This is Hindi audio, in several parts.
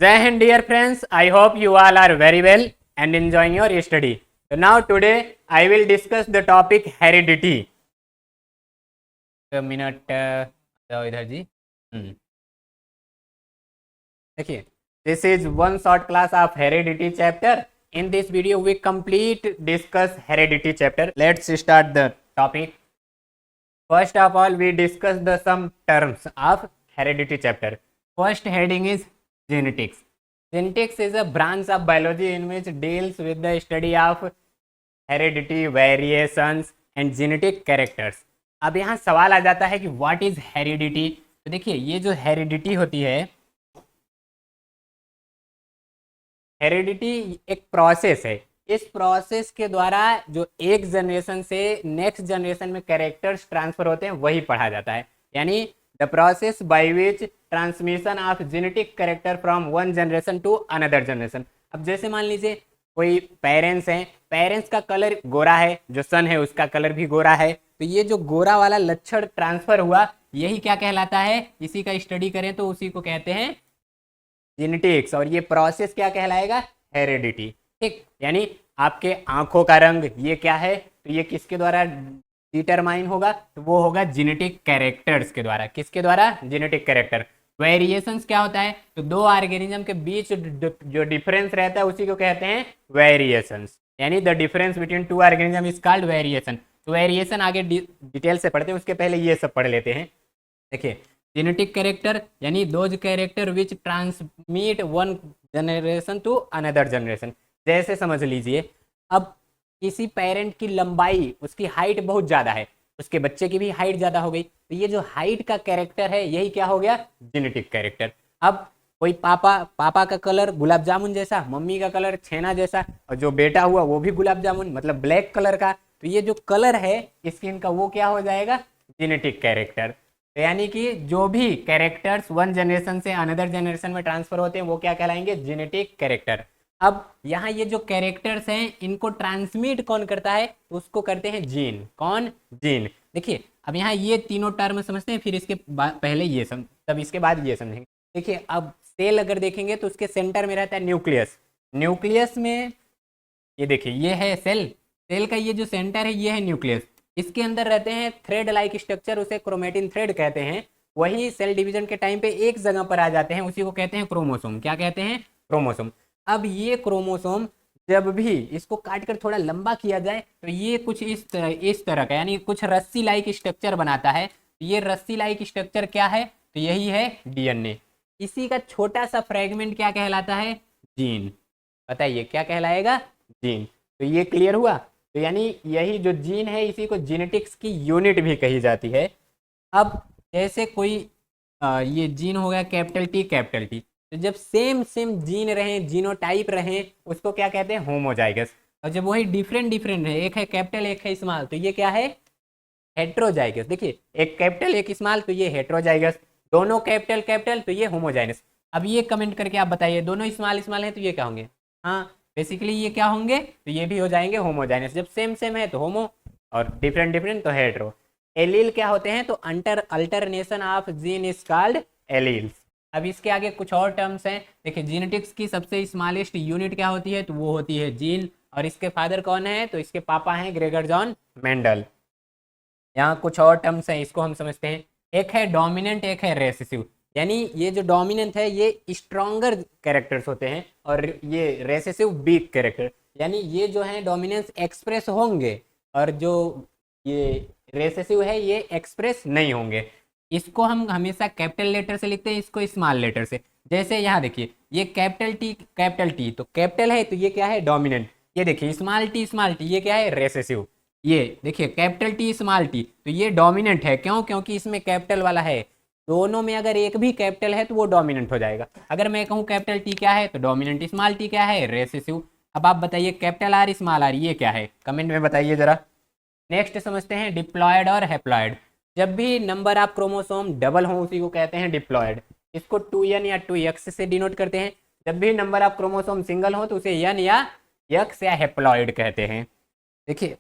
Jai Hind, dear friends. I hope you all are very well and enjoying your study. So now today I will discuss the topic heredity. A minute, जाओ इधर जी. देखिए, this is one short class of heredity chapter. In this video we complete discuss heredity chapter. Let's start the topic. First of all, we discuss the some terms of heredity chapter. First heading is genetics. Genetics is a branch of biology in which deals with the study of heredity, variations and genetic characters. अब यहाँ सवाल आ जाता है कि व्हाट इज हेरिडिटी. तो देखिए, ये जो हेरिडिटी होती है, हेरिडिटी एक प्रोसेस है. इस प्रोसेस के द्वारा जो एक जनरेशन से नेक्स्ट जनरेशन में कैरेक्टर्स ट्रांसफर होते हैं वही पढ़ा जाता है. यानी the process by which transmission of genetic character from one generation to another generation. अब जैसे मान लीजिए कोई पेरेंट्स हैं, पेरेंट्स का कलर गोरा है, जो सन है उसका कलर भी गोरा है, तो ये जो गोरा वाला लक्षण ट्रांसफर हुआ यही क्या कहलाता है, इसी का स्टडी करें तो उसी को कहते हैं जेनेटिक्स. और ये प्रोसेस क्या कहलाएगा, हेरिडिटी. ठीक, यानी आपके आंखों का रंग ये क्या है, तो ये किसके द्वारा डिटरमाइन होगा, तो वो होगा जेनेटिक कैरेक्टर्स के द्वारा. किसके द्वारा, जेनेटिक कैरेक्टर. वेरिएशंस क्या होता है, तो दो ऑर्गेनिज्म के बीच जो डिफरेंस रहता है उसी को कहते हैं वेरिएशंस. यानी the difference between two organism is called variation. तो वेरिएशन आगे डिटेल से पढ़ते हैं, उसके पहले ये सब पढ़ लेते हैं. देखिए, जेनेटिक कैरेक्टर यानी those character which transmit one generation to another generation. जैसे समझ लीजिए, अब किसी पेरेंट की लंबाई, उसकी हाइट बहुत ज़्यादा है, उसके बच्चे की भी हाइट ज़्यादा हो गई, तो ये जो हाइट का कैरेक्टर है यही क्या हो गया, जेनेटिक कैरेक्टर. अब कोई पापा का कलर गुलाब जामुन जैसा, मम्मी का कलर छेना जैसा, और जो बेटा हुआ वो भी गुलाब जामुन मतलब ब्लैक कलर का, तो ये जो कलर है स्किन का वो क्या हो जाएगा, जेनेटिक कैरेक्टर. तो यानी कि जो भी कैरेक्टर्स वन जनरेशन से अनदर जनरेशन में ट्रांसफर होते हैं वो क्या कहलाएंगे, जेनेटिक कैरेक्टर. अब यहाँ ये जो कैरेक्टर्स हैं इनको ट्रांसमिट कौन करता है, तो उसको करते हैं जीन. कौन, जीन. देखिए, अब यहाँ ये तीनों टर्म समझते हैं, फिर इसके पहले ये तब इसके बाद ये समझेंगे. देखिए, अब सेल अगर देखेंगे तो उसके सेंटर में रहता है न्यूक्लियस. न्यूक्लियस में ये देखिए, ये है सेल, सेल का ये जो सेंटर है ये है न्यूक्लियस. इसके अंदर रहते हैं थ्रेड लाइक स्ट्रक्चर, उसे क्रोमेटिन थ्रेड कहते हैं. वही सेल डिवीजन के टाइम पे एक जगह पर आ जाते हैं, उसी को कहते हैं क्रोमोसोम. क्या कहते हैं, क्रोमोसोम. अब ये क्रोमोसोम जब भी इसको काट कर थोड़ा लंबा किया जाए तो ये कुछ इस तरह का, यानी कुछ रस्सी लाइक स्ट्रक्चर बनाता है. ये रस्सी लाइक स्ट्रक्चर क्या है, तो यही है डीएनए. इसी का छोटा सा फ्रेगमेंट क्या कहलाता है, जीन. बताइए क्या कहलाएगा, जीन. तो ये क्लियर हुआ. तो यानी यही जो जीन है इसी को जेनेटिक्स की यूनिट भी कही जाती है. अब जैसे कोई ये जीन हो गया कैपिटल टी कैपिटल टी, तो जब सेम जीन रहे, जीनोटाइप रहे, उसको क्या कहते हैं, होमोजाइगस. और जब वही डिफरेंट रहे, एक है कैपिटल एक है स्मॉल, तो ये क्या है, हेट्रोजाइगस. देखिए, एक कैपिटल एक स्मॉल तो ये हेट्रोजाइगस, दोनों कैपिटल तो ये होमोजाइनस. अब ये कमेंट करके आप बताइए, दोनों स्मॉल है तो ये क्या होंगे, हाँ बेसिकली ये क्या होंगे, तो ये भी हो जाएंगे होमोजाइनस. जब सेम है तो होमो और डिफरेंट तो हेट्रो. एलील क्या होते हैं, तो alternation of gene is called alleles. अब इसके आगे कुछ और टर्म्स हैं. देखिए, जेनेटिक्स की सबसे स्मॉलेस्ट यूनिट क्या होती है, तो वो होती है जीन. और इसके फादर कौन है, तो इसके पापा हैं ग्रेगर जॉन मेंडल. यहाँ कुछ और टर्म्स हैं, इसको हम समझते हैं. एक है डोमिनेंट, एक है रेसेसिव. यानी ये जो डोमिनेंट है ये स्ट्रॉन्गर कैरेक्टर्स होते हैं और ये रेसेसिव वीक कैरेक्टर. यानी ये जो है डोमिनेंस एक्सप्रेस होंगे और जो ये रेसेसिव है ये एक्सप्रेस नहीं होंगे. इसको हम हमेशा कैपिटल लेटर से लिखते हैं, इसको स्मॉल लेटर से. जैसे यहाँ देखिए, ये कैपिटल टी तो कैपिटल है तो ये क्या है, डोमिनेंट. ये देखिए स्मॉल टी ये क्या है, रेसेसिव. ये देखिए कैपिटल टी स्मॉल टी तो ये डोमिनेंट है. क्यों, क्योंकि इसमें कैपिटल वाला है. दोनों में अगर एक भी कैपिटल है तो वो डोमिनेंट हो जाएगा. अगर मैं कहूँ कैपिटल टी क्या है, तो डोमिनेंट. स्मॉल टी क्या है, रेसेसिव. अब आप बताइए कैपिटल आर स्मॉल आर ये क्या है, कमेंट में बताइए जरा. नेक्स्ट समझते हैं डिप्लॉयड और हैप्लॉयड. जब भी नंबर ऑफ क्रोमोसोम डबल हो उसी को कहते हैं डिप्लॉयड. इसको 2n या 2x से डिनोट करते हैं. जब भी नंबर ऑफ क्रोमोसोम सिंगल हो तो उसे n या x या हैप्लॉयड कहते हैं. देखिए,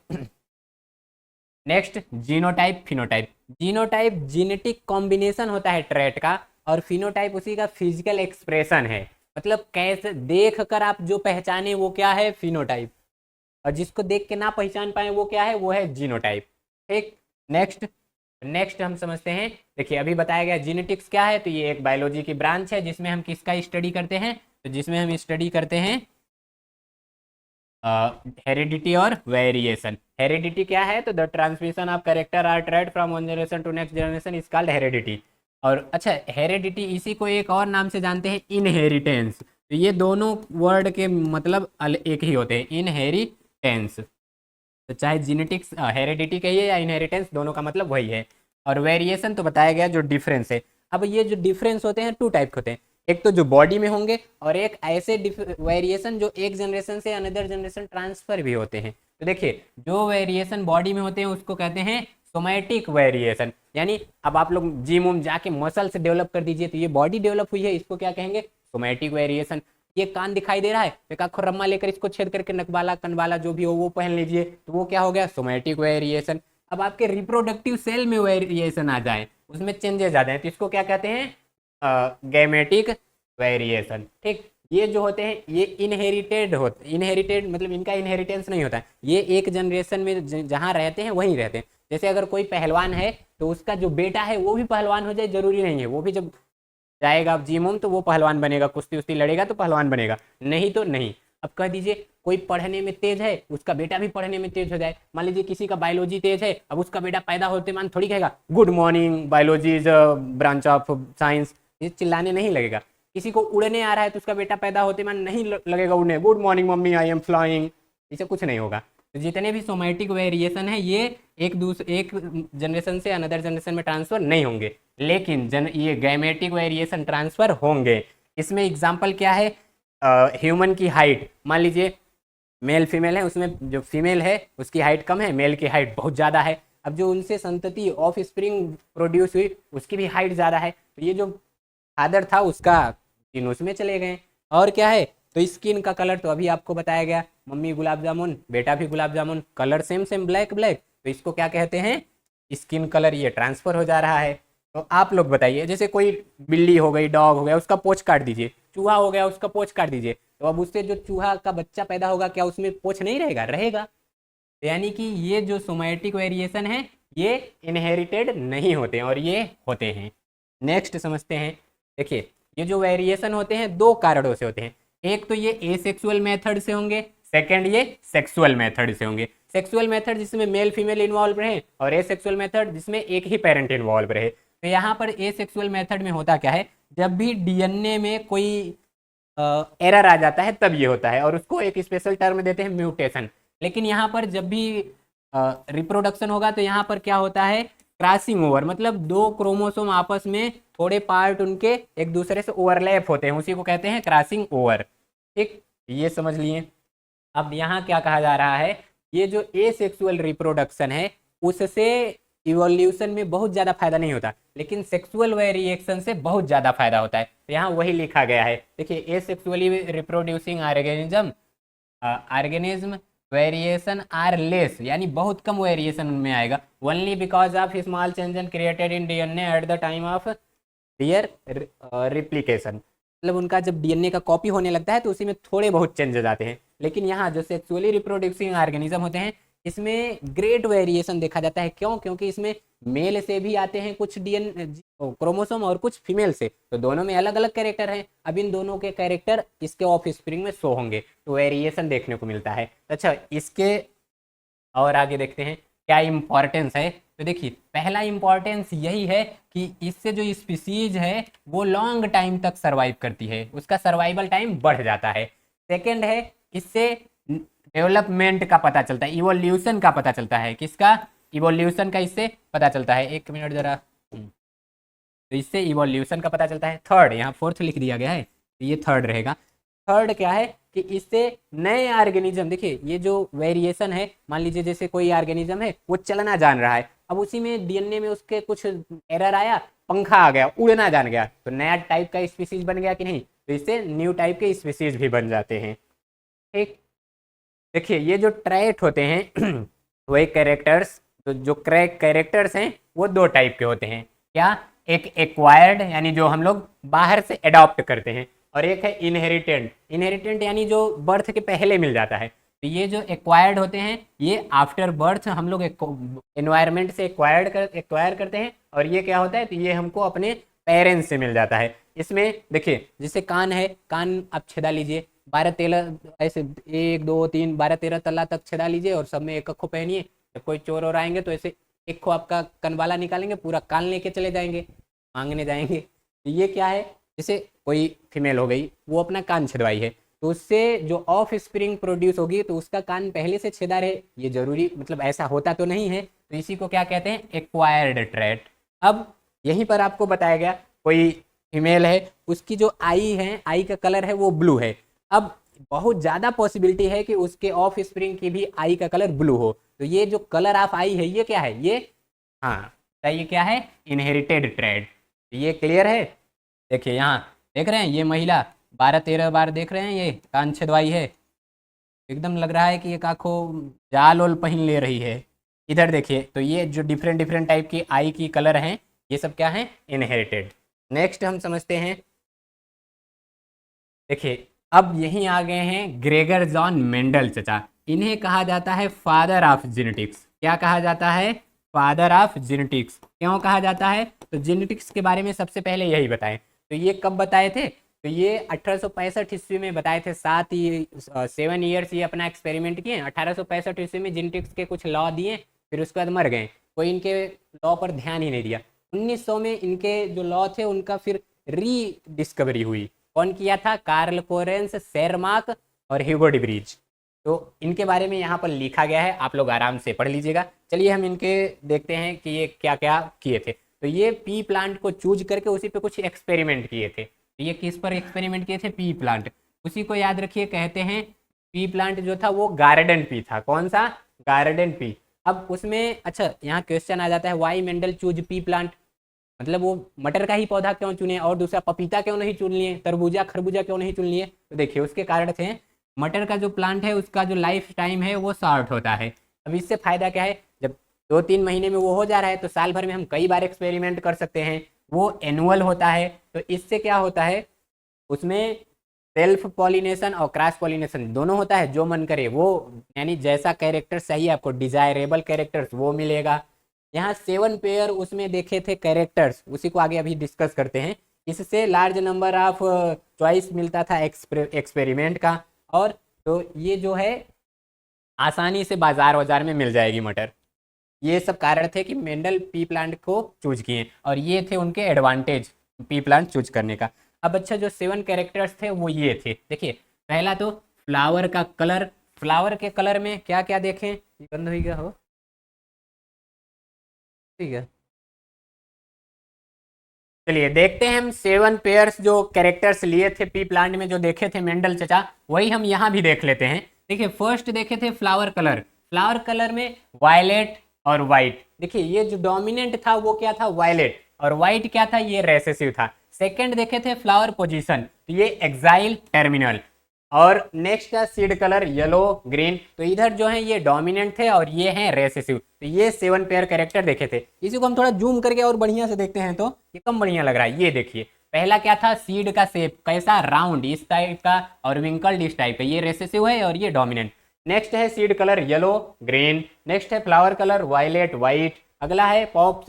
next genotype phenotype. Genotype genetic combination होता है ट्रेट का, और फिनोटाइप उसी का फिजिकल एक्सप्रेशन है. मतलब कैसे देख कर आप जो पहचाने वो क्या है, फिनोटाइप, और जिसको देख के ना पहचान पाए वो क्या है, वो है जीनोटाइप। ठीक, नेक्स्ट नेक्स्ट हम समझते हैं। देखिए अभी बताया गया जीनेटिक्स क्या है, तो ये एक बायोलॉजी की ब्रांच है जिसमें हम किसका स्टडी करते हैं, तो जिसमें हम स्टडी करते हैं हेरिडिटी और वेरिएशन। हेरिडिटी क्या है, तो the transmission of character or trade from one generation to next generation is called heredity. और अच्छा, हेरिडिटी इसी को एक और नाम से जानते हैं, इनहेरिटेंस। तो ये दोनों वर्ड के मतलब एक ही होते हैं, इनहेरिटेंस। तो चाहे जीनेटिक्स हेरिडिटी कहिए या इनहेरिटेंस, दोनों का मतलब वही है। और वेरिएशन तो बताया गया जो डिफरेंस है। अब ये जो डिफरेंस होते हैं टू टाइप के होते हैं, एक तो जो बॉडी में होंगे और एक ऐसे वेरिएशन जो एक जनरेशन से अनदर जनरेशन ट्रांसफर भी होते हैं। तो देखिए जो वेरिएशन बॉडी में होते हैं उसको कहते हैं सोमैटिक वेरिएशन, यानी अब आप लोग जिम उम जाके मसल्स डेवलप कर दीजिए तो ये बॉडी डेवलप हुई है, इसको क्या कहेंगे, सोमैटिक वेरिएशन। ये कान दिखाई दे रहा है, एक आखो रम्मा लेकर इसको छेद करके नकवाला कनवाला जो भी हो वो पहन लीजिए, तो वो क्या हो गया, सोमैटिक वेरिएशन। अब आपके रिप्रोडक्टिव सेल में वेरिएशन आ जाए, उसमें चेंजेस आ जाए, तो इसको क्या कहते हैं, गैमेटिक वेरिएशन। ठीक, ये जो होते हैं ये इनहेरिटेड होते, इनहेरिटेड मतलब इनका इनहेरिटेंस नहीं होता है, ये एक जनरेशन में जहाँ रहते हैं वहीं रहते हैं। जैसे अगर कोई पहलवान है तो उसका जो बेटा है वो भी पहलवान हो जाए जरूरी नहीं है, वो भी जब जाएगा आप जिम उम तो वो पहलवान बनेगा, कुश्ती उश्ती लड़ेगा तो पहलवान बनेगा, नहीं तो नहीं। अब कह दीजिए कोई पढ़ने में तेज है, उसका बेटा भी पढ़ने में तेज हो जाए, मान लीजिए किसी का बायोलॉजी तेज है, अब उसका बेटा पैदा होते मान थोड़ी कहेगा good morning biology is branch of science, ये चिल्लाने नहीं लगेगा। किसी को उड़ने आ रहा है तो उसका बेटा पैदा होते मान नहीं लगेगा उड़ने, good morning mummy I am flying, इसे कुछ नहीं होगा। तो जितने भी सोमैटिक वेरिएशन है ये एक जनरेशन से अनदर जनरेशन में ट्रांसफर नहीं होंगे, लेकिन ये गैमेटिक वेरिएशन ट्रांसफर होंगे। इसमें एग्जांपल क्या है, ह्यूमन की हाइट, मान लीजिए मेल फीमेल है, उसमें जो फीमेल है उसकी हाइट कम है, मेल की हाइट बहुत ज़्यादा है। अब जो उनसे संतति ऑफ स्प्रिंग प्रोड्यूस हुई उसकी भी हाइट ज़्यादा है, तो ये जो फादर था उसका जीन उसमें चले गए। और क्या है, तो स्किन का कलर तो अभी आपको बताया गया, मम्मी गुलाब जामुन बेटा भी gulab jamun, colour same same black black, तो इसको क्या कहते हैं, स्किन कलर, ये ट्रांसफर हो जा रहा है। तो आप लोग बताइए, जैसे कोई बिल्ली हो गई, डॉग हो गया, उसका पोंछ काट दीजिए, चूहा हो गया उसका पोंछ काट दीजिए, तो अब उससे जो चूहा का बच्चा पैदा होगा क्या उसमें पोंछ नहीं रहेगा, रहेगा। तो यानी कि ये जो सोमैटिक वेरिएशन है ये इनहेरिटेड नहीं होते हैं और ये होते हैं। नेक्स्ट समझते हैं। देखिए ये जो वेरिएशन होते हैं दो कारणों से होते हैं, एक तो ये एसेक्सुअल मेथड से होंगे, सेकंड ये सेक्सुअल मेथड से होंगे। सेक्सुअल मेथड जिसमें मेल फीमेल इन्वॉल्व रहे और एसेक्सुअल मेथड जिसमें एक ही पेरेंट इन्वॉल्व रहे। तो यहाँ पर एसेक्सुअल मेथड में होता क्या है, जब भी डीएनए में कोई एरर आ जाता है तब ये होता है और उसको एक स्पेशल टर्म देते हैं म्यूटेशन। लेकिन यहाँ पर जब भी रिप्रोडक्शन होगा तो यहाँ पर क्या होता है, क्रॉसिंग ओवर, मतलब दो क्रोमोसोम आपस में थोड़े पार्ट उनके एक दूसरे से ओवरलैप होते हैं, उसी को कहते हैं क्रॉसिंग ओवर। ठीक, ये समझ लिए। अब यहाँ क्या कहा जा रहा है, ये जो एसेक्सुअल रिप्रोडक्शन है उससे इवोल्यूशन में बहुत ज़्यादा फायदा नहीं होता, लेकिन सेक्सुअल वेरिएशन से बहुत ज़्यादा फायदा होता है। तो यहाँ वही लिखा गया है, देखिए asexually reproducing organism variation are less, यानी बहुत कम वेरिएशन उनमें आएगा, only because of small change created in DNA at the time of their replication. मतलब उनका जब डीएनए का कॉपी होने लगता है तो उसी में थोड़े बहुत चेंजेस आते हैं। लेकिन यहाँ जो सेक्सुअली रिप्रोड्यूसिंग ऑर्गेनिज्म होते हैं इसमें ग्रेट वेरिएशन देखा जाता है। क्यों? क्योंकि इसमें मेल से भी आते हैं कुछ डीएन क्रोमोसोम और कुछ फीमेल से, तो दोनों में अलग अलग कैरेक्टर हैं। अब इन दोनों के कैरेक्टर इसके ऑफ स्प्रिंग में शो होंगे तो वेरिएशन देखने को मिलता है। अच्छा, इसके और आगे देखते हैं क्या इम्पोर्टेंस है। तो देखिए पहला इम्पोर्टेंस यही है कि इससे जो स्पीसीज है वो लॉन्ग टाइम तक सर्वाइव करती है, उसका सर्वाइवल टाइम बढ़ जाता है। सेकेंड है, इससे डेवलपमेंट का पता चलता है, इवोल्यूशन का पता चलता है। किसका? इवोल्यूशन का इससे पता चलता है। एक मिनट जरा, तो इससे इवोल्यूशन का पता चलता है। थर्ड, यहाँ फोर्थ लिख दिया गया है तो ये थर्ड रहेगा। थर्ड क्या है कि इससे नए ऑर्गेनिज्म, देखिए ये जो वेरिएशन है, मान लीजिए जैसे कोई ऑर्गेनिज्म है वो चलना जान रहा है, अब उसी में डीएनए में उसके कुछ एरर आया, पंखा आ गया, उड़ना जान गया, तो नया टाइप का स्पीसीज बन गया कि नहीं, तो इससे न्यू टाइप के स्पीसीज भी बन जाते हैं। ठीक, देखिए ये जो ट्रैट होते हैं वही कैरेक्टर्स, तो जो कैरेक्टर्स हैं वो दो टाइप के होते हैं। क्या? एक एक्वायर्ड, यानी जो हम लोग बाहर से अडॉप्ट करते हैं, और एक है इनहेरिटेंट। इनहेरिटेंट यानी जो बर्थ के पहले मिल जाता है। तो ये जो एक्वायर्ड होते हैं ये आफ्टर बर्थ हम लोग एनवायरनमेंट से एक्वायर करते हैं, और ये क्या होता है, तो ये हमको अपने पेरेंट्स से मिल जाता है। इसमें देखिए जैसे कान है, कान आप छेदा लीजिए 12-13 ऐसे 1 2 3 12-13 तल्ला तक छेदा लीजिए और सब में एक अखो पहनिए। जब कोई चोर और आएंगे तो ऐसे एक को आपका कनवाला निकालेंगे, पूरा कान लेके चले जाएंगे, मांगने जाएंगे। तो ये क्या है, जैसे कोई फीमेल हो गई वो अपना कान छेदवाई है, तो उससे जो ऑफ स्प्रिंग प्रोड्यूस होगी तो उसका कान पहले से छेदा रहे, ये जरूरी मतलब ऐसा होता तो नहीं है। तो इसी को क्या कहते हैं, एक्वायर्ड ट्रेट। अब यहीं पर आपको बताया गया कोई फीमेल है, उसकी जो आई है, आई का कलर है वो ब्लू है। अब बहुत ज़्यादा पॉसिबिलिटी है कि उसके ऑफ स्प्रिंग की भी आई का कलर ब्लू हो। तो ये जो कलर ऑफ आई है ये क्या है, ये हाँ ये क्या है, इनहेरिटेड ट्रेट। ये क्लियर है। देखिए यहाँ देख रहे हैं ये महिला 12-13 बार देख रहे हैं ये कान छेदवाई है, एकदम लग रहा है कि एक आँखों जाल ओल पहन ले रही है। इधर देखिए तो ये जो डिफरेंट डिफरेंट टाइप की आई की कलर हैं ये सब क्या है, इनहेरिटेड। नेक्स्ट हम समझते हैं, देखिए अब यहीं आ गए हैं ग्रेगर जॉन मेंडल चचा। इन्हें कहा जाता है फादर ऑफ जेनेटिक्स। क्या कहा जाता है, फादर ऑफ जेनेटिक्स। क्यों कहा जाता है, तो जेनेटिक्स के बारे में सबसे पहले यही बताएं। तो ये कब बताए थे, तो ये 1865 ईस्वी में बताए थे। 7 ईयर्स ये अपना एक्सपेरिमेंट किए। 1865 ईस्वी में जेनेटिक्स के कुछ लॉ दिए, फिर उसके बाद मर गए, कोई इनके लॉ पर ध्यान ही नहीं दिया। 1900 में इनके जो लॉ थे उनका फिर री डिस्कवरी हुई। कौन किया था, कार्ल कोरेंस, शेरमार्क और ह्यूगो डिब्रीज। तो इनके बारे में यहाँ पर लिखा गया है, आप लोग आराम से पढ़ लीजिएगा। चलिए हम इनके देखते हैं कि ये क्या क्या किए थे। तो ये पी प्लांट को चूज करके उसी पे कुछ एक्सपेरिमेंट किए थे। तो ये किस पर एक्सपेरिमेंट किए थे, पी प्लांट। उसी को याद रखिए, कहते हैं पी प्लांट जो था वो गार्डन पी था। कौन सा, गार्डन पी। अब उसमें अच्छा यहाँ क्वेश्चन आ जाता है, why Mendel choose pea plant, मतलब वो मटर का ही पौधा क्यों चुने, और दूसरा पपीता क्यों नहीं चुन लिए, तरबूजा खरबूजा क्यों नहीं चुन लिए। तो देखिए उसके कारण थे, मटर का जो प्लांट है उसका जो लाइफ टाइम है वो शॉर्ट होता है। अब इससे फायदा क्या है, जब 2-3 महीने में वो हो जा रहा है तो साल भर में हम कई बार एक्सपेरिमेंट कर सकते हैं। वो एनुअल होता है, तो इससे क्या होता है, उसमें सेल्फ पॉलिनेशन और क्रॉस पॉलिनेशन दोनों होता है। जो मन करे वो, यानी जैसा कैरेक्टर चाहिए आपको, डिजायरेबल कैरेक्टर्स वो मिलेगा। यहाँ 7 पेयर उसमें देखे थे कैरेक्टर्स, उसी को आगे अभी डिस्कस करते हैं। इससे लार्ज नंबर ऑफ चॉइस मिलता था एक्सपेरिमेंट का। और तो ये जो है आसानी से बाजार बाजार में मिल जाएगी मटर। ये सब कारण थे कि मेंडल पी प्लांट को चूज किए, और ये थे उनके एडवांटेज पी प्लांट चूज करने का। अब अच्छा जो 7 कैरेक्टर्स थे वो ये थे। देखिए पहला तो फ्लावर का कलर। फ्लावर के कलर में क्या क्या देखें, बंद हो गया हो, ठीक है। चलिए देखते हैं हम 7 पेयर्स जो कैरेक्टर्स लिए थे पी प्लांट में, जो देखे थे मेंडल चचा, वही हम यहाँ भी देख लेते हैं। देखिए फर्स्ट देखे थे फ्लावर कलर। फ्लावर कलर में वायलेट और वाइट। देखिए ये जो डोमिनेंट था वो क्या था, वायलेट, और वाइट क्या था, ये रेसेसिव था। सेकंड देखे थे फ्लावर पोजीशन, तो ये एक्साइल टर्मिनल। और नेक्स्ट का सीड कलर येलो ग्रीन, तो इधर जो है ये डोमिनेंट थे और ये हैं रेसेसिव। तो ये 7 पेयर कैरेक्टर देखे थे। इसी को हम थोड़ा जूम करके और बढ़िया से देखते हैं तो ये कम बढ़िया लग रहा है। ये देखिए पहला क्या था, सीड का शेप कैसा, राउंड इस टाइप का, और विंकल्ड इस टाइप का, ये रेसेसिव है और ये डोमिनेंट। नेक्स्ट है seed colour yellow green. Next है फ्लावर कलर वायलेट वाइट। अगला है पॉड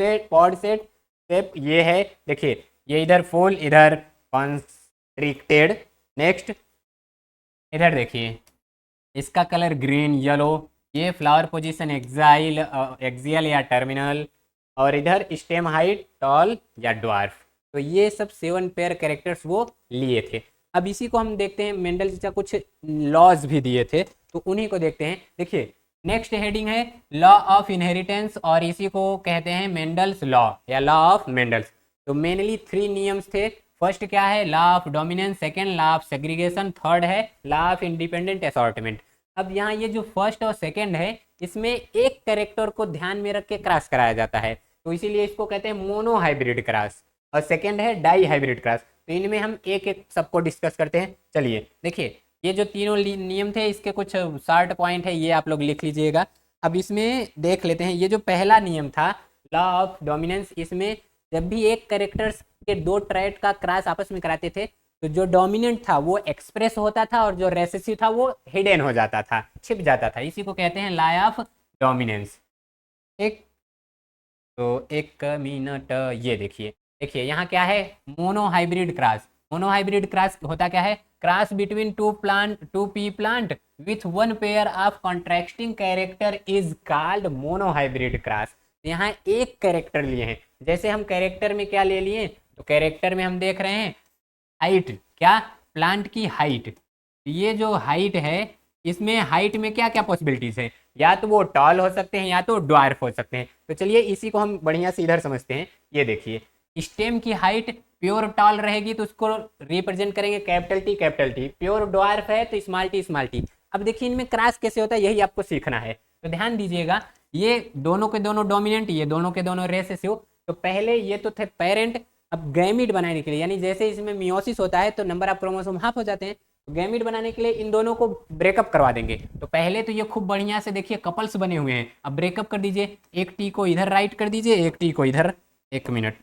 सेट शेप, ये है देखिए, ये इधर फुल इधर कॉन्स्ट्रिक्टेड। नेक्स्ट इधर देखिए इसका कलर ग्रीन येलो, ये फ्लावर पोजीशन एक्सियल या टर्मिनल, और इधर स्टेम हाइट टॉल या ड्वार्फ। तो ये सब 7 पेयर कैरेक्टर्स वो लिए थे। अब इसी को हम देखते हैं, मेंडल जी कुछ लॉज भी दिए थे तो उन्हीं को देखते हैं। देखिए नेक्स्ट हेडिंग है लॉ ऑफ इनहेरिटेंस, और इसी को कहते हैं मेंडल्स लॉ या लॉ ऑफ मेंडल्स। तो मेनली 3 नियम्स थे। फर्स्ट क्या है, law of dominance, second law of segregation, third है लॉ ऑफ इंडिपेंडेंट असॉर्टमेंट। अब यहाँ ये जो फर्स्ट और सेकंड है इसमें एक कैरेक्टर को ध्यान में रख के क्रॉस कराया जाता है, तो इसीलिए इसको कहते हैं मोनो हाइब्रिड क्रॉस। और सेकंड है डाई हाइब्रिड क्रॉस। तो इनमें हम एक एक सबको डिस्कस करते हैं। चलिए देखिए ये जो तीनों नियम थे इसके कुछ शॉर्ट पॉइंट है, ये आप लोग लिख लीजिएगा। अब इसमें देख लेते हैं, ये जो पहला नियम था लॉ ऑफ डोमिनेंस, इसमें जब भी एक कैरेक्टर्स के 2 ट्रेट का क्रॉस आपस में कराते थे तो जो डोमिनेंट था वो एक्सप्रेस होता था और जो रेसेसिव था वो हिडन हो जाता था, छिप जाता था। इसी को कहते हैं लाई ऑफ डोमिनेंस। ठीक, तो एक मिनट, ये देखिए, देखिए यहाँ क्या है, मोनोहाइब्रिड क्रॉस। मोनोहाइब्रिड क्रॉस होता क्या है, cross between two P plant with one pair of contracting character is called monohybrid cross. यहाँ एक कैरेक्टर लिए हैं, जैसे हम कैरेक्टर में क्या ले लिए, तो कैरेक्टर में हम देख रहे हैं हाइट, क्या, प्लांट की हाइट। ये जो हाइट है, इसमें हाइट में क्या क्या पॉसिबिलिटीज है, या तो वो टॉल हो सकते हैं या तो ड्वार्फ हो सकते हैं। तो चलिए इसी को हम बढ़िया से इधर समझते हैं। ये देखिए, स्टेम की हाइट प्योर टॉल रहेगी तो उसको रिप्रेजेंट करेंगे capital T capital T, pure dwarf है तो स्मॉल टी स्मॉल टी। अब देखिए इनमें क्रॉस कैसे होता है, यही आपको सीखना है। तो ध्यान दीजिएगा, ये दोनों के दोनों डोमिनेंट, ये दोनों के दोनों रेसेसिव। तो पहले ये तो थे पेरेंट, अब गैमीट बनाने के लिए, यानी जैसे इसमें मियोसिस होता है तो नंबर ऑफ क्रोमोसोम हाफ हो जाते हैं, तो गैमीट बनाने के लिए इन दोनों को ब्रेकअप करवा देंगे। तो पहले तो ये खूब बढ़िया से देखिए कपल्स बने हुए हैं। अब ब्रेकअप कर दीजिए, एक टी को इधर राइट कर दीजिए, एक टी को इधर, एक मिनट,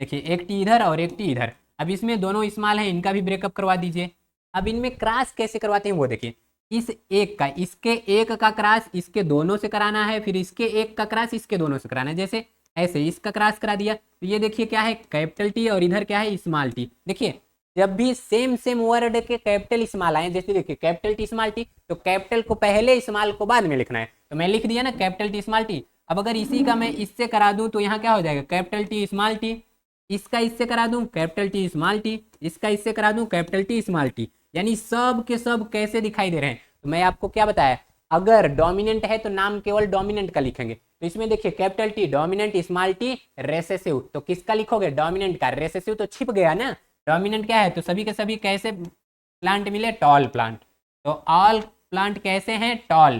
देखिए एक टी इधर और एक टी इधर। अब इसमें दोनों स्मॉल हैं, इनका भी ब्रेकअप करवा दीजिए। अब इनमें क्रॉस कैसे करवाते हैं वो देखिए, इस एक का, इसके एक का क्रॉस इसके दोनों से कराना है, फिर इसके एक का क्रॉस इसके दोनों से कराना है। जैसे ऐसे इसका क्रॉस करा दिया, तो ये देखिए क्या है, कैपिटल टी और इधर क्या है, स्मॉल टी। देखिए जब भी सेम सेम वर्ड के कैपिटल स्मॉल आए, जैसे देखिए कैपिटल टी स्मॉल टी, तो कैपिटल को पहले स्मॉल को बाद में लिखना है। तो मैं लिख दिया ना कैपिटल टी स्मॉल टी। अब अगर इसी का मैं इससे करा दूं तो यहाँ क्या हो जाएगा, कैपिटल टी स्मॉल टी, इसका इससे करा दूं कैपिटल टी स्मॉल टी, इसका इससे करा दूं कैपिटल टी स्मॉल टी। यानी सब के सब कैसे दिखाई दे रहे हैं। तो मैं आपको क्या बताया, अगर डोमिनेंट है तो नाम केवल डोमिनेंट का लिखेंगे। तो इसमें देखिए capital T dominant, small T recessive, तो किसका लिखोगे, डोमिनेंट का। रेसेसिव तो छिप गया ना, डोमिनेंट क्या है, तो सभी के सभी कैसे प्लांट मिले, टॉल प्लांट। तो ऑल प्लांट कैसे हैं, टॉल,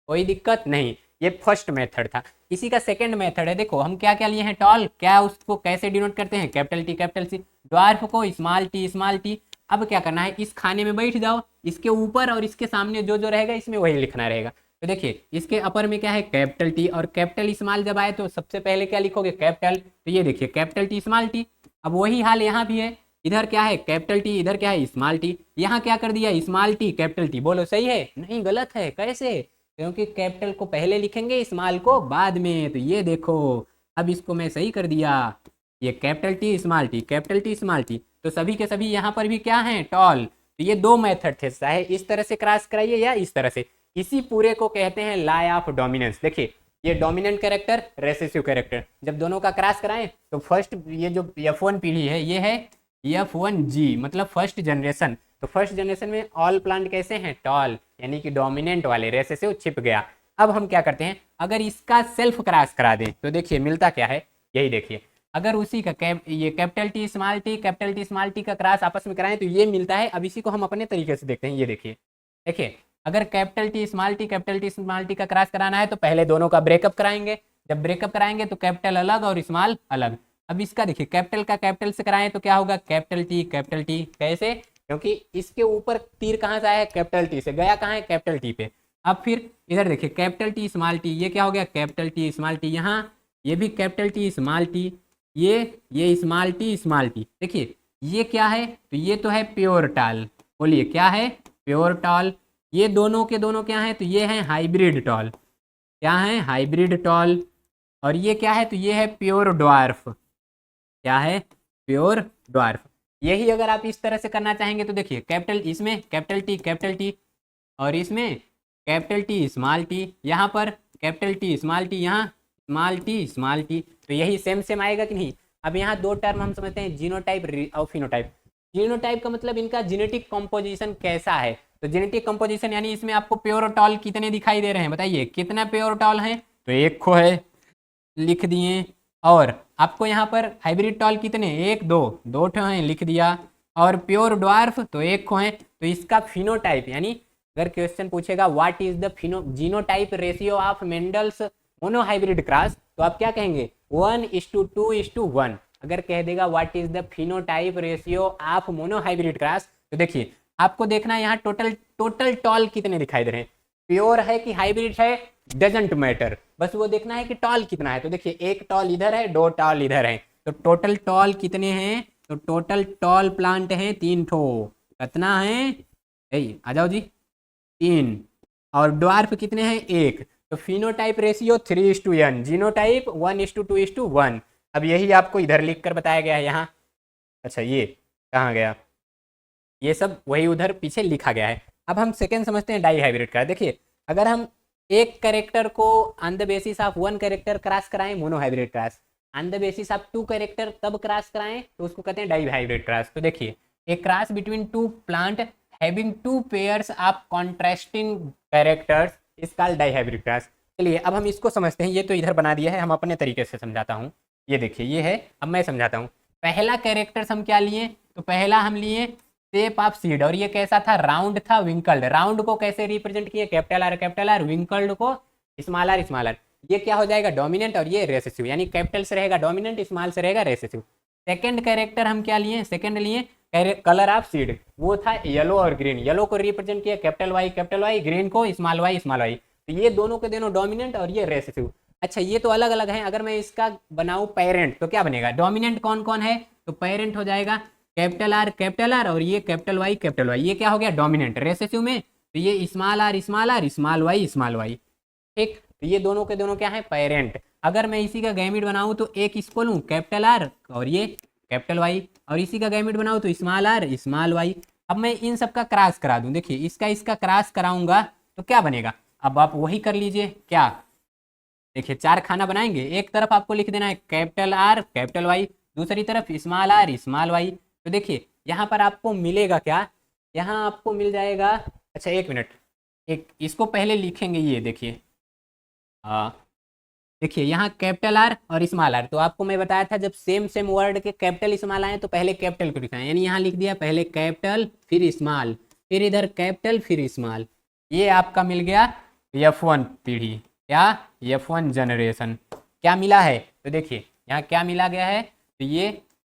कोई दिक्कत नहीं। ये फर्स्ट मेथड था। इसी का सेकंड मेथड है, देखो हम क्या क्या लिए हैं, टॉल, क्या उसको कैसे डिनोट करते हैं, capital T capital C, dwarf को स्मॉल टी स्मॉल टी। अब क्या करना है, इस खाने में बैठ जाओ, इसके ऊपर और इसके सामने जो जो रहेगा इसमें वही लिखना रहेगा। तो देखिए इसके अपर में क्या है, कैपिटल टी, और कैपिटल स्मॉल जब आए तो सबसे पहले क्या लिखोगे, कैपिटल। तो ये देखिए कैपिटल टी स्मॉल टी। अब वही हाल यहाँ भी है, इधर क्या है कैपिटल टी, इधर क्या है स्मॉल टी। यहाँ क्या कर दिया, स्मॉल टी कैपिटल टी। बोलो सही है, नहीं गलत है, कैसे, क्योंकि कैपिटल को पहले लिखेंगे स्मॉल को बाद में। तो ये देखो, अब इसको मैं सही कर दिया, ये capital T small T, capital T small T. तो सभी के सभी यहाँ पर भी क्या हैं, टॉल। तो ये दो मेथड थे, चाहे इस तरह से क्रॉस कराइए या इस तरह से। इसी पूरे को कहते हैं लाई ऑफ डोमिनेंस। देखिए ये डोमिनेंट कैरेक्टर, रेसेसिव कैरेक्टर, जब दोनों का क्रॉस कराएं तो फर्स्ट ये जो F1 पीढ़ी है ये है F1G, मतलब फर्स्ट जनरेशन। तो फर्स्ट जनरेशन में ऑल प्लांट कैसे हैं, टॉल, यानी कि डोमिनेंट वाले, रेसेसिव छिप गया। अब हम क्या करते हैं, अगर इसका सेल्फ क्रॉस करा दें तो देखिए मिलता क्या है, यही देखिए, अगर उसी का ये capital T small T, capital T small T का क्रॉस आपस में कराएं तो ये मिलता है। अब इसी को हम अपने तरीके से देखते हैं, ये देखिए, देखिए अगर capital T small T, capital T small T का क्रॉस कराना है तो पहले दोनों का ब्रेकअप कराएंगे। जब ब्रेकअप कराएंगे तो कैपिटल अलग और स्मॉल अलग। अब इसका देखिए कैपिटल का कैपिटल से कराएं तो क्या होगा, कैपिटल टी कैपिटल टी। कैसे, क्योंकि इसके ऊपर तीर कहाँ से आया है, कैपिटल टी से, गया कहाँ है, कैपिटल टी पे। अब फिर इधर देखिए कैपिटल टी स्मॉल टी, ये क्या हो गया, कैपिटल टी स्मॉल टी। यहाँ ये भी कैपिटल टी स्मॉल टी, ये स्मॉल टी। देखिए ये क्या है, तो ये तो है प्योर टॉल। बोलिए क्या है, प्योर टॉल। ये दोनों के दोनों क्या है, तो ये है हाइब्रिड टॉल। क्या है, हाइब्रिड टॉल। और ये क्या है, तो ये है प्योर ड्वार्फ। क्या है, प्योर ड्वार्फ। यही अगर आप इस तरह से करना चाहेंगे तो देखिए कैपिटल, इसमें कैपिटल टी और इसमें कैपिटल टी स्मॉल टी, यहाँ पर कैपिटल टी स्मॉल टी, यहाँ स्मॉल टी। तो यही सेम सेम आएगा कि नहीं। अब यहाँ दो टर्म हम समझते हैं, जीनोटाइप और फिनोटाइप। जीनोटाइप का मतलब इनका जेनेटिक कंपोजिशन कैसा है। तो जेनेटिक कंपोजिशन यानी इसमें आपको प्योर टॉल कितने दिखाई दे रहे हैं, बताइए कितना प्योर टॉल है, तो एक को है, लिख दिए। और आपको यहाँ पर हाइब्रिड टॉल कितने, एक दो ठो हैं, लिख दिया। और प्योर ड्वार्फ तो एक को है। तो इसका फिनोटाइप, यानी अगर क्वेश्चन पूछेगा what is the genotype ratio of Mendel's monohybrid cross, तो आप क्या कहेंगे, 1:2:1। अगर कह देगा what is the phenotype ratio of monohybrid cross, तो देखिए आपको देखना है यहाँ टोटल टॉल कितने दिखाई दे रहे हैं, प्योर है कि हाइब्रिड है, डजंट मैटर, बस वो देखना है कि टॉल कितना है। तो देखिए एक टॉल इधर है, दो टॉल इधर है, तो टोटल टॉल कितने हैं, तो टोटल टॉल प्लांट हैं 3 ठो। कितना है? आ जाओ जी, 3। और ड्वार्फ कितने हैं? 1। तो फिनोटाइप रेशियो 3:n, जीनोटाइप 1:2:1। अब यही आपको इधर लिख कर बताया गया है यहाँ। अच्छा, ये कहाँ गया? ये सब वही उधर पीछे लिखा गया है। अब हम सेकेंड समझते हैं डाई हाइब्रिड का। देखिए, अगर हम एक करेक्टर को on the basis of 1 character cross कराएं, monohybrid cross. On the basis of 2 character तब क्रॉस कराएं तो उसको कहते हैं डाई हाइब्रिड क्रॉस। तो देखिए, a cross between 2 plant having 2 pairs of contrasting characters is called dihybrid cross. चलिए, अब हम इसको समझते हैं। ये तो इधर बना दिया है, हम अपने तरीके से समझाता हूँ। ये देखिए, ये है। अब मैं समझाता हूँ। पहला कैरेक्टर्स हम क्या लिए? तो पहला हम लिए शेप ऑफ सीड, और ये कैसा था? राउंड था, विंकल्ड। राउंड को कैसे रिप्रेजेंट किए? कैपिटल आर, विंकल्ड को स्मॉल आर। ये क्या हो जाएगा? डोमिनेंट, और ये रेसेसिव, यानी कैपिटल से रहेगा डोमिनेंट, स्मॉल से रहेगा रेसेसिव। सेकंड कैरेक्टर हम क्या लिए? सेकंड लिए कलर ऑफ सीड, वो था येलो और ग्रीन। येलो को रिप्रेजेंट किया कैपिटल वाई, ग्रीन को स्मॉल वाई। तो ये दोनों के दोनों डोमिनेंट और ये रेसेसिव। अच्छा, ये तो अलग अलग हैं। अगर मैं इसका बनाऊं पेरेंट तो क्या बनेगा? डोमिनेंट कौन कौन है? तो पेरेंट हो जाएगा कैपिटल आर, और ये कैपिटल वाई। ये क्या हो गया? डोमिनेंट। रेसेसिव में तो ये स्मॉल आर, स्मॉल वाई। ठीक, तो ये दोनों के दोनों क्या है? पेरेंट। अगर मैं इसी का गैमिड बनाऊं तो एक इसको लूं कैपिटल आर और ये कैपिटल वाई, और इसी का गैमिड बनाऊं तो स्मॉल आर स्मॉल वाई। अब मैं इन सब का क्रॉस करा दूं। देखिए, इसका क्रॉस कराऊंगा तो क्या बनेगा? अब आप वही कर लीजिए। क्या? देखिए, 4 खाना बनाएंगे। एक तरफ आपको लिख देना है कैपिटल आर कैपिटल वाई, दूसरी तरफ स्मॉल आर स्मॉल वाई। तो देखिए, यहाँ पर आपको मिलेगा क्या? यहाँ आपको मिल जाएगा। अच्छा, एक मिनट, एक इसको पहले लिखेंगे। ये देखिए, हाँ, देखिए यहाँ कैपिटल आर और स्मॉल आर। तो आपको मैं बताया था, जब सेम सेम वर्ड के कैपिटल स्मॉल आए तो पहले कैपिटल को लिखना है। यानी यहाँ लिख दिया पहले कैपिटल फिर स्मॉल, फिर इधर कैपिटल फिर स्मॉल। ये आपका मिल गया F1 पीढ़ी। क्या? F1 generation. क्या मिला है? तो देखिए, यहाँ क्या मिला गया है? तो ये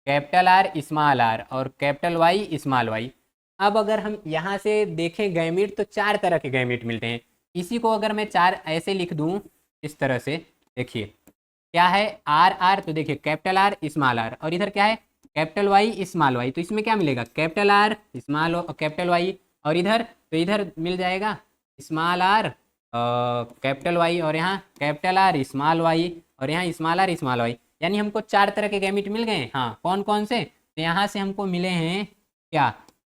कैपिटल आर स्मॉल आर और कैपिटल वाई स्मॉल वाई। अब अगर हम यहाँ से देखें गैमिट, तो 4 तरह के गैमिट मिलते हैं। इसी को अगर मैं 4 ऐसे लिख दूँ इस तरह से, देखिए क्या है? आर आर, तो देखिए कैपिटल आर स्मॉल आर, और इधर क्या है? Capital Y small Y. तो इसमें क्या मिलेगा? Capital R small capital Y, और इधर तो इधर मिल जाएगा स्मॉल आर कैपिटल वाई, और यहाँ कैपिटल आर स्मॉल वाई, और यहाँ स्मॉल आर स्मॉल वाई। यानी हमको 4 तरह के गैमिट मिल गए। हाँ, कौन कौन से? तो यहाँ से हमको मिले हैं क्या?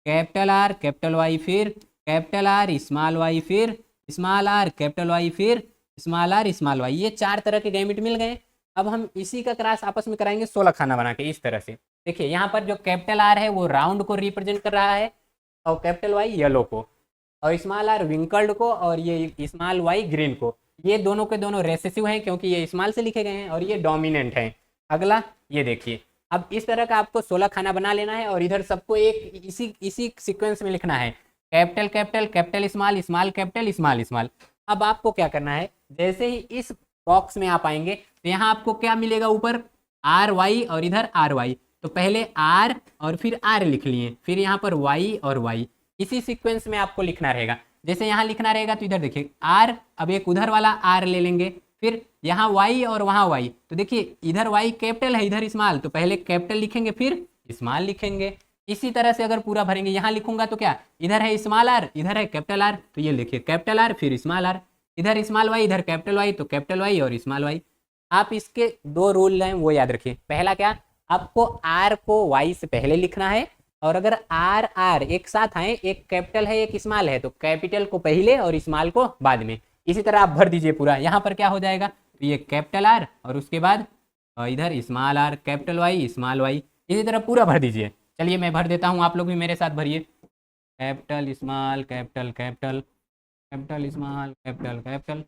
कैपिटल आर कैपिटल वाई, फिर कैपिटल आर स्मॉल वाई, फिर स्मॉल आर कैपिटल वाई, फिर स्मॉल आर स्मॉल वाई। ये 4 तरह के गैमिट मिल गए। अब हम इसी का क्रॉस आपस में कराएंगे 16 खाना बना के इस तरह से। देखिए, यहाँ पर जो कैपिटल आर है वो राउंड को रिप्रेजेंट कर रहा है, और कैपिटल वाई येलो को, और स्मॉल आर विंकल्ड को, और ये स्मॉल वाई ग्रीन को। ये दोनों के दोनों रेसेसिव हैं क्योंकि ये स्मॉल से लिखे गए हैं, और ये डोमिनेंट हैं। अगला, ये देखिए, अब इस तरह का आपको 16 खाना बना लेना है, और इधर सबको एक इसी इसी सीक्वेंस में लिखना है। Capital capital capital small small capital small small. अब आपको क्या करना है? जैसे ही इस बॉक्स में आप आएंगे तो यहाँ आपको क्या मिलेगा? ऊपर आर वाई और इधर आर वाई। तो पहले आर और फिर आर लिख लिए, फिर यहाँ पर वाई और वाई। इसी सीक्वेंस में आपको लिखना रहेगा। जैसे यहाँ लिखना रहेगा तो इधर देखिए आर, अब एक उधर वाला आर ले लेंगे, फिर यहाँ वाई और वहाँ वाई। तो देखिए, इधर वाई कैपिटल है, इधर स्मॉल, तो पहले कैपिटल लिखेंगे फिर स्मॉल लिखेंगे। इसी तरह से अगर पूरा भरेंगे, यहाँ लिखूंगा तो क्या? इधर है स्मॉल आर, इधर है कैपिटल आर, तो ये लिखिए कैपिटल आर फिर स्मॉल आर, इधर स्मॉल वाई इधर कैपिटल वाई, तो कैपिटल वाई और स्मॉल वाई। आप इसके 2 रूल हैं वो याद रखिए। पहला क्या? आपको आर को वाई से पहले लिखना है, और अगर आर आर एक साथ आए, एक कैपिटल है एक स्मॉल है, तो कैपिटल को पहले और स्मॉल को बाद में। इसी तरह आप भर दीजिए पूरा। यहाँ पर क्या हो जाएगा? तो ये कैपिटल आर और उसके बाद इधर small R capital Y small Y. इसी तरह पूरा भर दीजिए। चलिए, मैं भर देता हूँ, आप लोग भी मेरे साथ भरिए। Capital small capital capital capital small capital capital.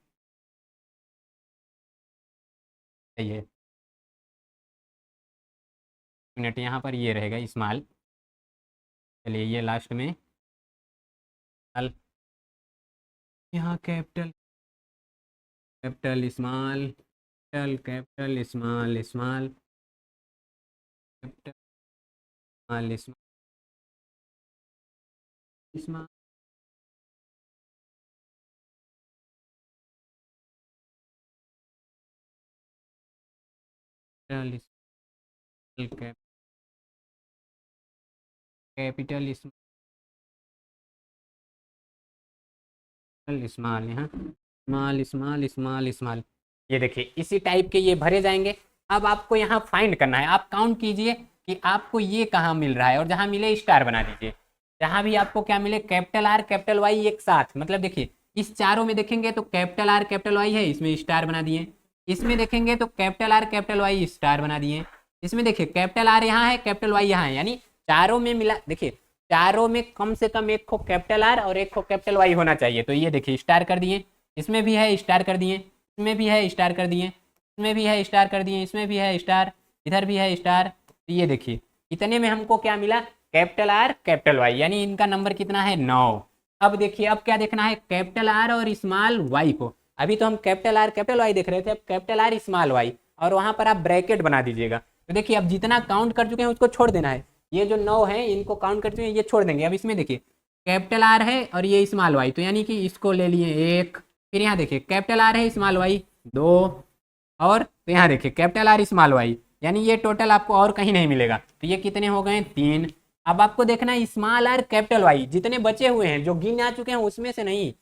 ये मिनट, यहाँ पर ये रहेगा स्मॉल। चलिए, ये लास्ट में स्मॉल, यहाँ capital capital small capital capital small small capital small small capital small capital capital small, यहाँ स्मॉल स्मॉल स्मॉल स्मॉल, ये देखिए इसी टाइप के ये भरे जाएंगे। अब आपको यहाँ फाइंड करना है, आप काउंट कीजिए कि आपको ये कहाँ मिल रहा है, और जहाँ मिले स्टार बना दीजिए। जहाँ भी आपको क्या मिले कैपिटल आर कैपिटल वाई एक साथ, मतलब देखिए इस चारों में देखेंगे तो कैपिटल आर कैपिटल वाई है, इसमें स्टार बना दिए। इसमें देखेंगे तो capital R capital Y star बना दिए। इसमें देखिए कैपिटल आर यहाँ है कैपिटल वाई यहाँ है, यानी चारों में मिला, देखिए चारों में कम से कम एक को कैपिटल आर और एक को कैपिटल वाई होना चाहिए, तो ये देखिए स्टार कर दिए। इसमें भी है स्टार कर दिए, इसमें भी है स्टार कर दिए, इसमें भी है स्टार कर दिए, इसमें भी है स्टार, इधर भी है स्टार। तो ये देखिए इतने में हमको क्या मिला, कैपिटल आर कैपिटल वाई, यानी इनका नंबर कितना है 9। अब देखिए अब क्या देखना है, कैपिटल आर और स्मॉल वाई को। अभी तो हम कैपिटल आर कैपिटल वाई देख रहे थे, अब कैपिटल आर स्मॉल वाई, और वहाँ पर आप ब्रैकेट बना दीजिएगा। तो देखिए अब जितना काउंट कर चुके हैं उसको छोड़ देना है, ये जो 9 है इनको काउंट कर चुके हैं, ये छोड़ देंगे। अब इसमें देखिए कैपिटल आर है और ये स्मॉल वाई, तो यानी कि इसको ले लिए एक। फिर यहाँ देखिए कैपिटल आर है स्मॉल वाई 2, और तो यहाँ देखिए कैपिटल आर स्मॉल वाई, यानी ये टोटल आपको और कहीं नहीं मिलेगा। तो ये कितने हो गए 3। अब आपको देखना है स्मॉल आर कैपिटल वाई जितने बचे हुए हैं जो गिन आ चुके हैं उसमें से नहीं,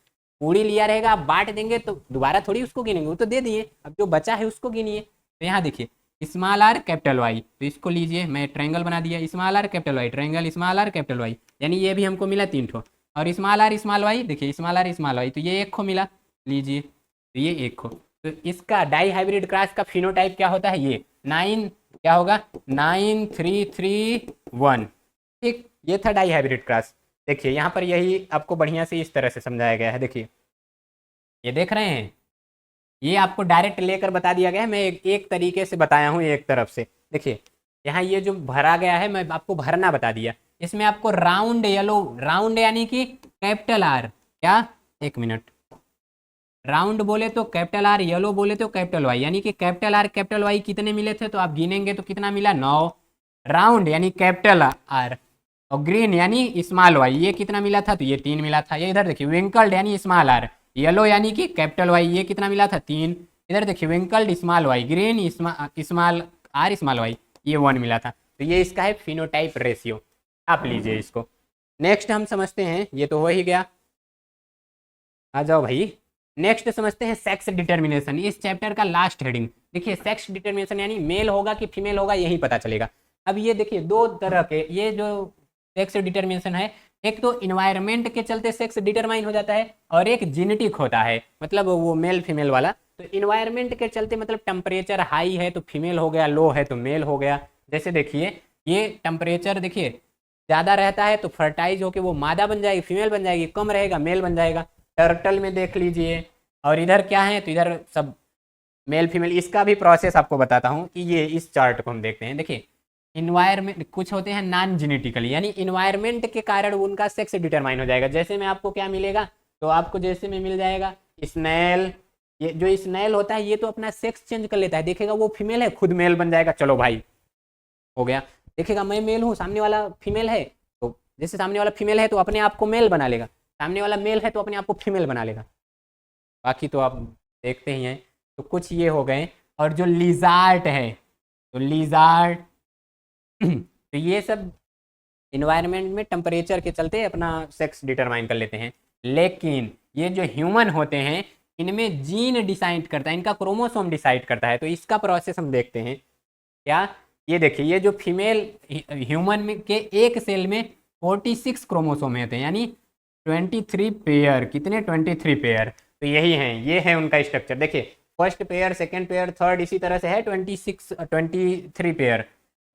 पूरी लिया रहेगा, आप बांट देंगे तो दोबारा थोड़ी उसको गिनेंगे, वो तो दे दिए, अब जो बचा है उसको गिनिए। तो यहाँ देखिए स्मॉल आर कैपिटल वाई, तो इसको लीजिए, मैं ट्रायंगल बना दिया, small R capital Y triangle small R capital Y, यानी ये भी हमको मिला 3 ठो। और स्मॉल आर स्मॉल वाई, देखिए स्मॉल आर स्मॉल वाई, तो ये एक खो मिला, लीजिए तो ये एक खो। तो इसका डाई हाइब्रिड क्रॉस का फिनोटाइप क्या होता है, ये 9 क्या होगा 9331, ठीक, ये था डाई हाइब्रिड क्रॉस। देखिए यहाँ पर यही आपको बढ़िया से इस तरह से समझाया गया है, देखिए ये देख रहे हैं, ये आपको डायरेक्ट लेकर बता दिया गया है, मैं एक तरीके से बताया हूँ एक तरफ से। देखिए यहाँ ये जो भरा गया है मैं आपको भरना बता दिया, इसमें आपको राउंड येलो, राउंड यानी कि कैपिटल आर, क्या एक मिनट, राउंड बोले तो कैपिटल आर, येलो बोले तो कैपिटल वाई, यानी कि कैपिटल आर कैपिटल वाई कितने मिले थे, तो आप गिनेंगे तो कितना मिला 9। राउंड यानी कैपिटल आर, और ग्रीन यानी स्मॉल वाई, ये कितना मिला था, तो ये 3 मिला था। ये इधर देखिए विंकल्ड यानी स्मॉल आर, येलो यानी कि कैपिटल वाई, ये कितना मिला था 3। इधर देखिए wrinkled small Y, green small R small Y, ये 1 मिला था। तो ये इसका है फिनोटाइप रेशियो, आप लीजिए इसको। नेक्स्ट हम समझते हैं, ये तो हो ही गया, आ जाओ भाई नेक्स्ट समझते हैं सेक्स डिटर्मिनेशन, इस चैप्टर का लास्ट हेडिंग। देखिए सेक्स डिटर्मिनेशन यानी मेल होगा कि फीमेल होगा यही पता चलेगा। अब ये देखिए 2 तरह के ये जो सेक्स डिटर्मिनेशन है, एक तो इन्वायरमेंट के चलते सेक्स डिटरमाइन हो जाता है, और एक जेनेटिक होता है, मतलब वो मेल फीमेल वाला। तो इन्वायरमेंट के चलते मतलब टेम्परेचर हाई है तो फीमेल हो गया, लो है तो मेल हो गया। जैसे देखिए ये टेम्परेचर देखिए ज़्यादा रहता है तो फर्टाइज होकर वो मादा बन जाएगी, फीमेल बन जाएगी, कम रहेगा मेल बन जाएगा। टर्टल में देख लीजिए, और इधर क्या है, तो इधर सब मेल फीमेल। इसका भी प्रोसेस आपको बताता हूँ कि ये इस चार्ट को हम देखते हैं। देखिए इन्वायरमेंट कुछ होते हैं नॉन जेनेटिकली, यानी इन्वायरमेंट के कारण उनका सेक्स डिटरमाइन हो जाएगा। जैसे में आपको क्या मिलेगा, तो आपको जैसे में मिल जाएगा स्नेल, ये जो स्नेल होता है ये तो अपना सेक्स चेंज कर लेता है, देखेगा वो फीमेल है खुद मेल बन जाएगा, चलो भाई हो गया। देखेगा मैं मेल हूँ सामने वाला फीमेल है, तो जैसे सामने वाला फीमेल है तो अपने आप को मेल बना लेगा, सामने वाला मेल है तो अपने आप को फीमेल बना लेगा। बाकी तो आप देखते ही हैं। तो कुछ ये हो गए, और जो लिजार्ड है, तो लिजार्ड तो ये सब इन्वायरमेंट में टेम्परेचर के चलते अपना सेक्स डिटरमाइन कर लेते हैं। लेकिन ये जो ह्यूमन होते हैं इनमें जीन डिसाइड करता है, इनका क्रोमोसोम डिसाइड करता है। तो इसका प्रोसेस हम देखते हैं क्या, ये देखिए ये जो फीमेल ह्यूमन में के एक सेल में 46 क्रोमोसोम होते हैं, यानी 23 पेयर, कितने 23 पेयर। तो यही हैं, ये है उनका स्ट्रक्चर। देखिए first pair, second pair, third, इसी तरह से है 23 पेयर।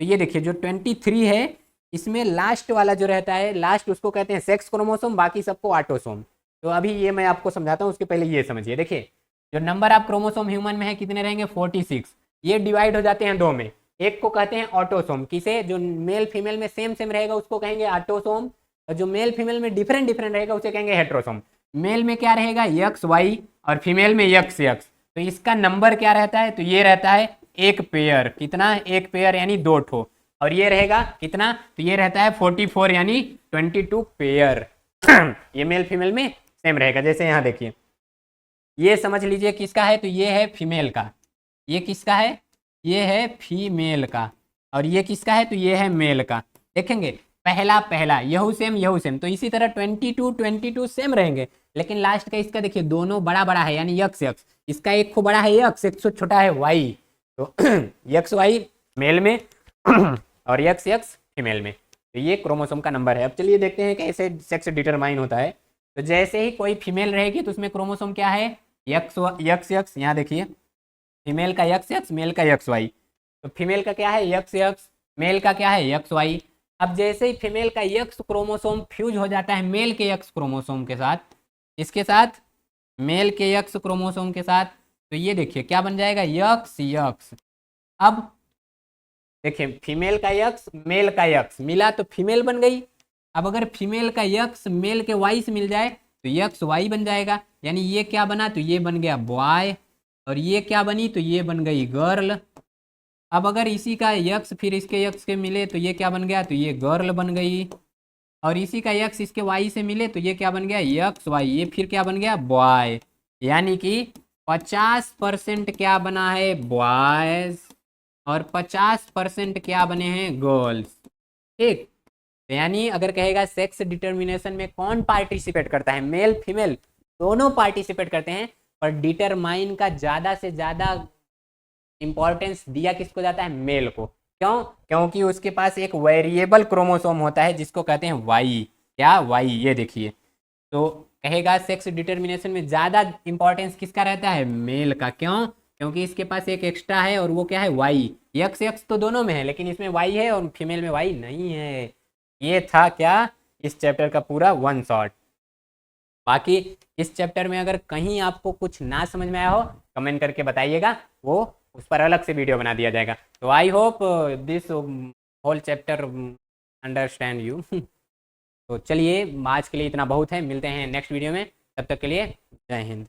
तो ये देखिए जो 23 है इसमें लास्ट वाला जो रहता है, लास्ट उसको कहते हैं सेक्स क्रोमोसोम, बाकी सबको ऑटोसोम। तो अभी ये मैं आपको समझाता हूँ, उसके पहले ये समझिए। देखिए जो नंबर ऑफ क्रोमोसोम ह्यूमन में है कितने रहेंगे 46, ये डिवाइड हो जाते हैं 2 में। एक को कहते हैं ऑटोसोम, किसे, जो मेल फीमेल में सेम सेम रहेगा उसको कहेंगे ऑटोसोम, और जो मेल फीमेल में डिफरेंट डिफरेंट रहेगा उसे कहेंगे हेट्रोसोम। मेल में क्या रहेगा एक्स वाई, और फीमेल में एक्स एक्स। तो इसका नंबर क्या रहता है, तो ये रहता है एक पेयर, कितना, एक पेयर यानी 2 ठो। और ये रहेगा कितना, तो ये रहता है 44 यानी 22 पेयर ये मेल फीमेल में सेम रहेगा। जैसे यहाँ देखिए ये समझ लीजिए किसका है, तो ये है फीमेल का, ये किसका है, ये है फीमेल का, और ये किसका है, तो ये है मेल का। देखेंगे पहला पहला यहू सेम, तो इसी तरह 22 सेम रहेंगे, लेकिन लास्ट का इसका देखिए दोनों बड़ा बड़ा है, यानी यक्स यक्स, इसका एक को बड़ा है यक्स, एक को छोटा है वाई, तो यक्स वाई मेल में और यक्स यक्स फीमेल में, तो ये क्रोमोसोम का नंबर है। अब चलिए देखते हैं कैसे सेक्स डिटरमाइन होता है। तो जैसे ही कोई फीमेल रहेगी तो उसमें क्रोमोसोम क्या है, यक्स यक्स, यहाँ देखिए फीमेल का यक्स यक्स, मेल का यक्स वाई, तो फीमेल का क्या है यक्स यक्स, मेल का क्या है यक्स वाई। अब जैसे ही फीमेल का यक्स क्रोमोसोम फ्यूज हो जाता है मेल के यक्स क्रोमोसोम के साथ, इसके साथ मेल के यक्स क्रोमोसोम के साथ, तो ये देखिए क्या बन जाएगा यक्स यक्स। अब देखिए फीमेल का यक्स मेल का यक्स मिला तो फीमेल बन गई। अब अगर फीमेल का यक्स मेल के वाई से मिल जाए तो यक्स वाई बन जाएगा, यानी ये क्या बना, तो ये बन गया बॉय, और ये क्या बनी, तो ये बन गई गर्ल। अब अगर इसी का यक्स फिर इसके यक्स के मिले तो ये क्या बन गया, तो ये गर्ल बन गई, और इसी का यक्स इसके वाई से मिले तो ये क्या बन गया यक्स वाई, ये फिर क्या बन गया बॉय। यानी कि 50% क्या बना है बॉयज और 50% क्या बने हैं गर्ल्स, ठीक। तो यानी अगर कहेगा सेक्स डिटर्मिनेशन में कौन पार्टिसिपेट करता है, मेल फीमेल दोनों पार्टिसिपेट करते हैं, और डिटरमाइन का ज़्यादा से ज़्यादा इंपॉर्टेंस दिया किसको जाता है, मेल को। क्यों, क्योंकि उसके पास एक वेरिएबल क्रोमोसोम होता है जिसको कहते हैं वाई, क्या वाई, ये देखिए। तो कहेगा सेक्स डिटर्मिनेशन में ज़्यादा इंपॉर्टेंस किसका रहता है, मेल का। क्यों, क्योंकि इसके पास एक एक्स्ट्रा है और वो क्या है वाई, यक्स यक्स तो दोनों में है लेकिन इसमें वाई है और फीमेल में वाई नहीं है। ये था क्या इस चैप्टर का पूरा वन शॉट। बाकी इस चैप्टर में अगर कहीं आपको कुछ ना समझ में आया हो कमेंट करके बताइएगा, वो उस पर अलग से वीडियो बना दिया जाएगा। तो I hope this whole chapter understand you. तो चलिए आज के लिए इतना बहुत है, मिलते हैं नेक्स्ट वीडियो में, तब तक के लिए जय हिंद।